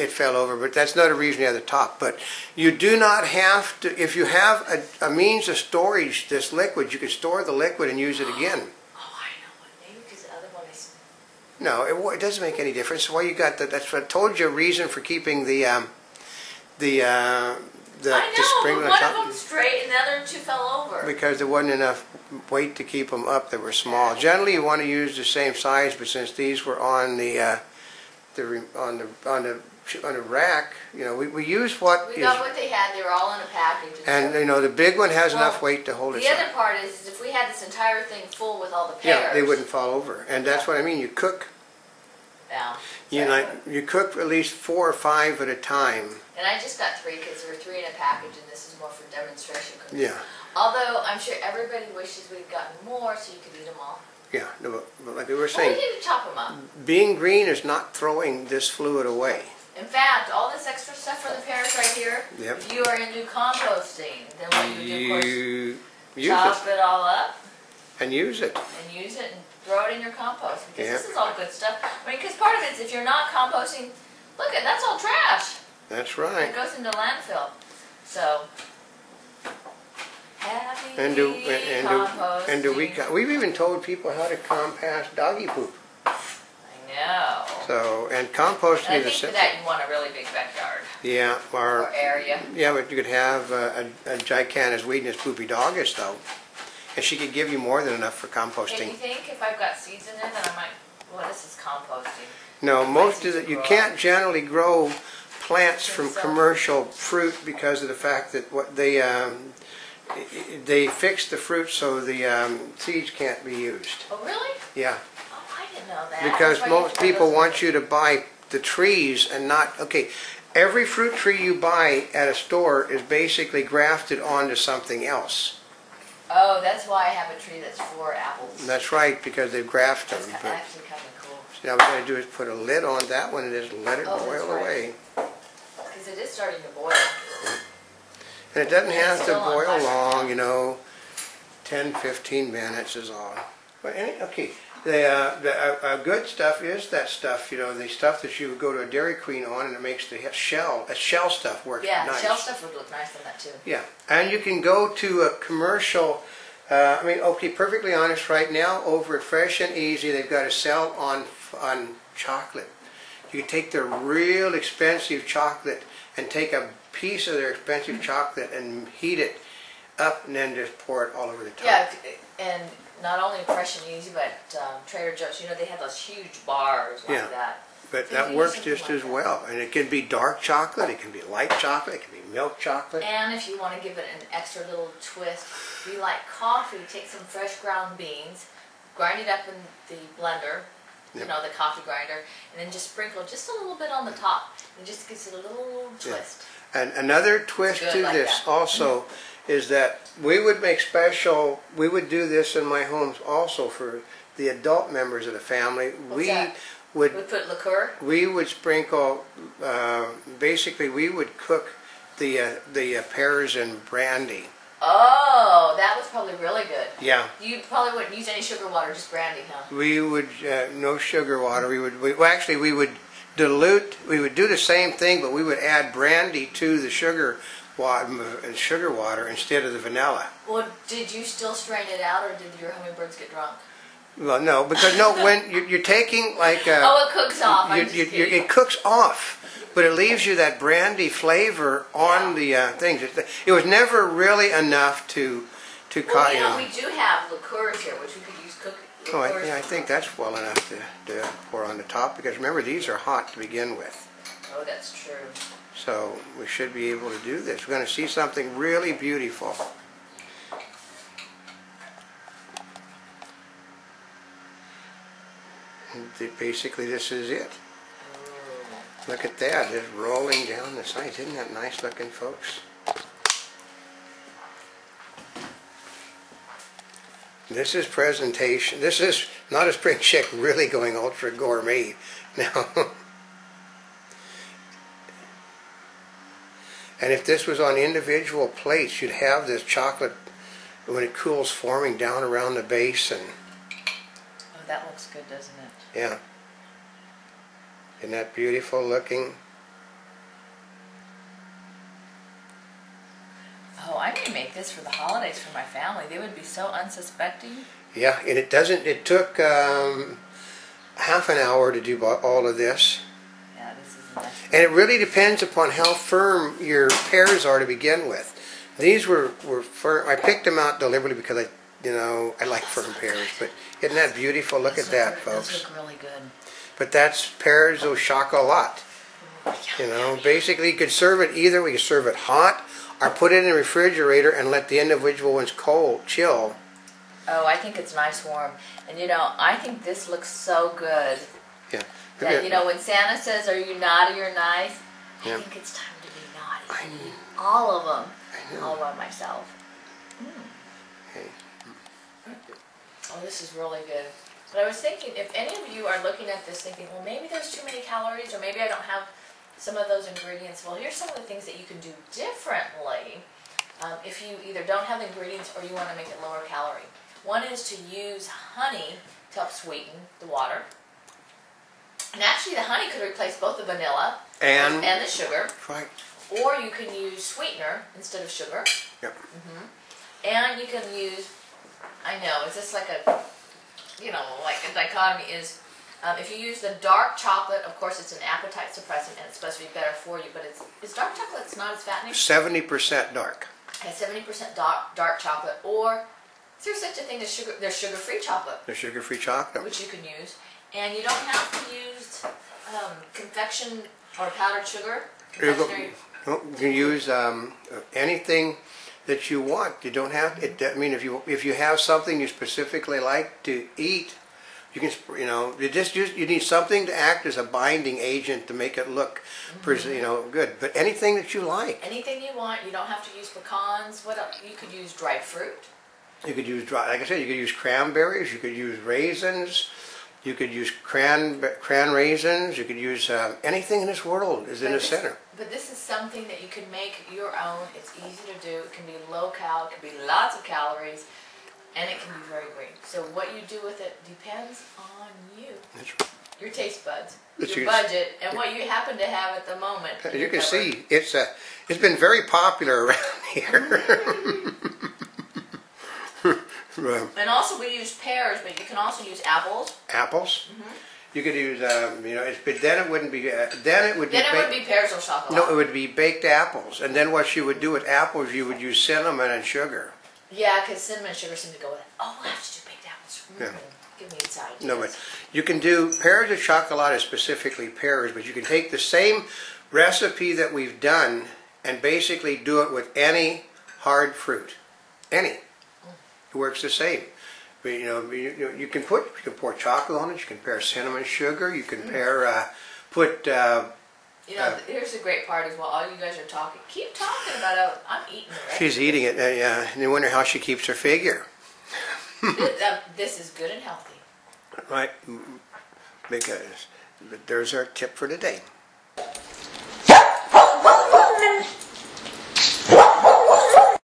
it fell over, but that's not a reason you have the top. But you do not have to, if you have a means of storage, this liquid, you can store the liquid and use it again. Oh, I know what. Maybe because the other one is... No, it doesn't make any difference. Why you got that? That's what I told you, a reason for keeping the I know, spring but on one top. of them straight and the other two fell over. Because there wasn't enough weight to keep them up that were small. Generally, you want to use the same size, but since these were on the rack, you know, we used what we got what they had. They were all in a package. And you know, the big one has enough weight to hold it. The other part is if we had this entire thing full with all the pears. Yeah, they wouldn't fall over, and that's what I mean. You cook. Yeah. You cook at least 4 or 5 at a time. And I just got 3 because there were 3 in a package, and this is more for demonstration cooking. Yeah. Although I'm sure everybody wishes we'd gotten more so you could eat them all. Yeah, no, but like we were saying, we need to chop them up. Being green is not throwing this fluid away. In fact, all this extra stuff for the pears right here, yep. if you are into composting, then what you would do, of course, chop it all up. And use it. And use it and throw it in your compost. Because this is all good stuff. I mean, because part of it is if you're not composting, look, that's all trash. That's right. It goes into landfill. So, happy composting. We've even told people how to compost doggy poop. I know. So, and composting is a simple. I think for that you want a really big backyard. Yeah. Or area. Yeah, but you could have a gigantic weedness poopy doggish though. And she could give you more than enough for composting. Can you think if I've got seeds in there that I might, well, this is composting. No, most of it, you can't generally grow plants from commercial fruit because of the fact that what they fix the fruit so the seeds can't be used. Oh, really? Yeah. Oh, I didn't know that. Because most people want you to buy the trees and not, okay, every fruit tree you buy at a store is basically grafted onto something else. Oh, that's why I have a tree that's 4 apples. That's right, because they've grafted them. That's actually kind of cool. So now what we're going to do is put a lid on that one and just let it boil away. Because it is starting to boil. And it doesn't have to boil long, you know, 10, 15 minutes is all. But okay, the good stuff is that stuff, you know, the stuff that you would go to a Dairy Queen on and it makes the shell stuff work nice. Yeah, shell stuff would look nice on that too. Yeah, and you can go to a commercial, I mean, okay, perfectly honest, right now over at Fresh and Easy, they've got a sale on chocolate. You can take their real expensive chocolate and take a piece of their expensive chocolate and heat it up and then just pour it all over the top. Yeah, and not only Fresh and Easy, but Trader Joe's, you know, they have those huge bars like that. But that works just as well. And it can be dark chocolate, it can be light chocolate, it can be milk chocolate. And if you want to give it an extra little twist, if you like coffee, take some fresh ground beans, grind it up in the blender, you know, the coffee grinder, and then just sprinkle just a little bit on the top. It just gives it a little twist. And another twist to this also is that we would make special, we would do this in my homes also for the adult members of the family. We would put liqueur? We would sprinkle, basically we would cook the pears in brandy. Oh, that was probably really good. Yeah. You probably wouldn't use any sugar water, just brandy, huh? We would, no sugar water. We would dilute, we would do the same thing, but we would add brandy to the sugar water instead of the vanilla. Well, did you still strain it out, or did your hummingbirds get drunk? Well, no, because when you're taking like oh, it cooks off. It cooks off, but it leaves you that brandy flavor on the things. It was never really enough to well, you know, we do have liqueurs here, which we could use cooking. Oh, I think that's well enough to pour on the top, because remember, these are hot to begin with. Oh, that's true. So we should be able to do this. We're going to see something really beautiful. Basically, this is it. Look at that. It's rolling down the sides. Isn't that nice looking, folks? This is presentation. This is Notaspringchick really going ultra gourmet now. And if this was on individual plates, you'd have this chocolate when it cools forming down around the base. And oh, that looks good, doesn't it? yeah. Isn't that beautiful looking? I may make this for the holidays for my family. They would be so unsuspecting. Yeah, and it took half an hour to do all of this. Yeah, this is nice. And it really depends upon how firm your pears are to begin with. These were firm. I picked them out deliberately because I like firm pears. But isn't that beautiful? Look at that, folks. Those look really good. But that's pears au chocolat. Basically you could serve it either. We could serve it hot or put it in the refrigerator and let the individual ones chill. Oh, I think it's nice warm. And I think this looks so good. Yeah. That, when Santa says, "Are you naughty or nice?" I think it's time to be naughty. I need all of them. I know. All by myself. Okay. Oh, this is really good. But I was thinking, if any of you are looking at this thinking, well, maybe there's too many calories, or maybe I don't have some of those ingredients. Well, here's some of the things that you can do differently if you either don't have ingredients or you want to make it lower calorie. One is to use honey to help sweeten the water. And actually the honey could replace both the vanilla and the sugar. Right. Or you can use sweetener instead of sugar. Yep. And you can use, I know, is this like a dichotomy is, if you use the dark chocolate, of course it's an appetite suppressant and it's supposed to be better for you, but it's dark chocolate, it's not as fattening. 70% dark. It has 70% dark chocolate, or is there such a thing as sugar? There's sugar-free chocolate. There's sugar-free chocolate. Which you can use. And you don't have to use confection or powdered sugar. You can use anything that you want. You don't have. If you have something you specifically like to eat, you can. You need something to act as a binding agent to make it look, good. But anything that you like. Anything you want. You don't have to use pecans. What else? You could use dried fruit. You could use like I said. You could use cranberries. You could use raisins. You could use cran raisins. You could use anything in this world is in the center. But this is something that you can make your own. It's easy to do. It can be low cal. It can be lots of calories, and it can be very green. So what you do with it depends on you. That's right. Your taste buds, your budget, and what you happen to have at the moment. As you can see, it's been very popular around here. And also we use pears, but you can also use apples. Apples. You could use, but then it wouldn't be. Then it would be pears or chocolate. No, it would be baked apples. And then what you would do with apples, you would use cinnamon and sugar. Yeah, because cinnamon and sugar seem to go with it. Oh, we'll have to do baked apples. Yeah. Give me inside. No, but you can do pears or chocolate, specifically pears, but you can take the same recipe that we've done and basically do it with any hard fruit. Any. It works the same. But, you can pour chocolate on it. You can pair cinnamon sugar. You can pair put. Here's the great part is while all you guys are talking, keep talking about it. I'm eating it. She's eating it. Yeah, and you wonder how she keeps her figure. This is good and healthy. Right. Because there's our tip for today.